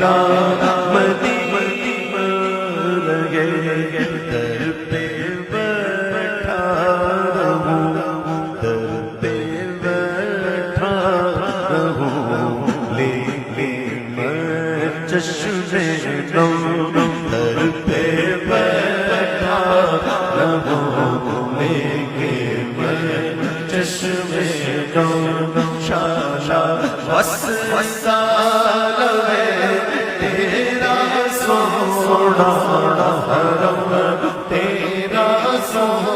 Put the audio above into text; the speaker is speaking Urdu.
میرا مدینہ رہے، در پہ بیٹھا رہوں، در پہ بیٹھا رہوں، لے کے میں چشمِ نم، در پہ بیٹھا رہوں، لے کے میں چشمِ نم، شالا وصال ہے تیرا سونا حرم، تیرا سونا